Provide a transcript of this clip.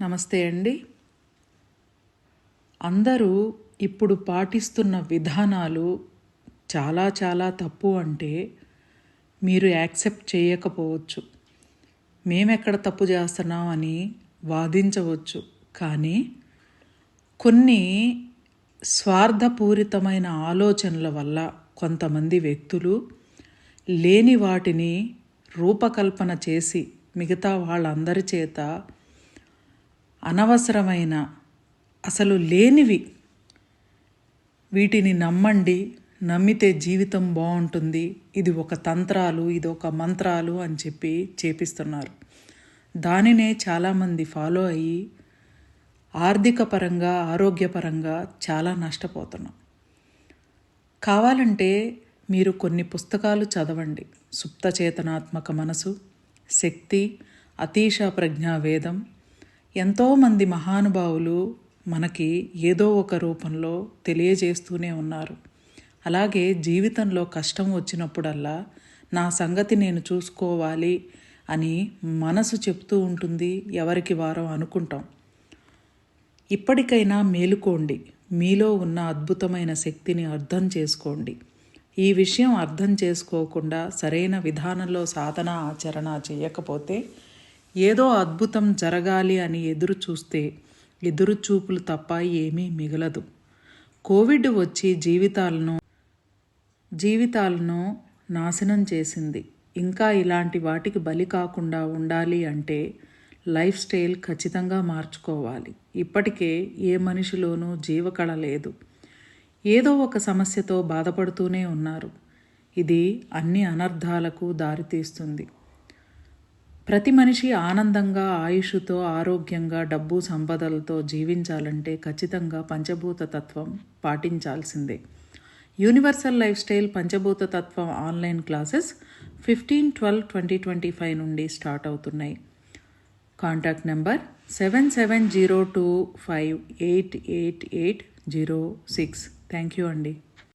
నమస్తే అండి. అందరూ ఇప్పుడు పాటిస్తున్న విధానాలు చాలా తప్పు అంటే మీరు యాక్సెప్ట్ చేయకపోవచ్చు. మేమెక్కడ తప్పు చేస్తున్నాం అని వాదించవచ్చు. కానీ కొన్ని స్వార్థపూరితమైన ఆలోచనల వల్ల కొంతమంది వ్యక్తులు లేని వాటిని రూపకల్పన చేసి మిగతా వాళ్ళందరి చేత అనవసరమైన అసలు లేనివి వీటిని నమ్మండి, నమ్మితే జీవితం బాగుంటుంది, ఇది ఒక తంత్రాలు, ఇది ఒక మంత్రాలు అని చెప్పి చేపిస్తున్నారు. దానినే చాలామంది ఫాలో అయ్యి ఆర్థిక పరంగా ఆరోగ్యపరంగా చాలా నష్టపోతున్నాం. కావాలంటే మీరు కొన్ని పుస్తకాలు చదవండి. సుప్తచేతనాత్మక మనసు, శక్తి, అతీష ప్రజ్ఞా వేదం. ఎంతోమంది మహానుభావులు మనకి ఏదో ఒక రూపంలో తెలియజేస్తూనే ఉన్నారు. అలాగే జీవితంలో కష్టం వచ్చినప్పుడల్లా నా సంగతి నేను చూసుకోవాలి అని మనసు చెప్తూ ఉంటుంది. ఎవరికి వారం అనుకుంటాం. ఇప్పటికైనా మేలుకోండి. మీలో ఉన్న అద్భుతమైన శక్తిని అర్థం చేసుకోండి. ఈ విషయం అర్థం చేసుకోకుండా సరైన విధానంలో సాధన ఆచరణ చేయకపోతే ఏదో అద్భుతం జరగాలి అని ఎదురు చూస్తే ఎదురుచూపులు తప్ప ఏమీ మిగలదు. కోవిడ్ వచ్చి జీవితాలను నాశనం చేసింది. ఇంకా ఇలాంటి వాటికి బలి కాకుండా ఉండాలి అంటే లైఫ్ స్టైల్ ఖచ్చితంగా మార్చుకోవాలి. ఇప్పటికే ఏ మనిషిలోనూ జీవకళ లేదు. ఏదో ఒక సమస్యతో బాధపడుతూనే ఉన్నారు. ఇది అన్ని అనర్థాలకు దారితీస్తుంది. ప్రతి మనిషి ఆనందంగా, ఆయుష్తో, ఆరోగ్యంగా, డబ్బు సంపదలతో జీవించాలంటే ఖచ్చితంగా పంచభూత తత్వం పాటించాల్సిందే. యూనివర్సల్ లైఫ్ స్టైల్ పంచభూత తత్వం ఆన్లైన్ క్లాసెస్ 15/12/2025 నుండి స్టార్ట్ అవుతున్నాయి. Contact number 7702588806. థ్యాంక్ యూ అండి.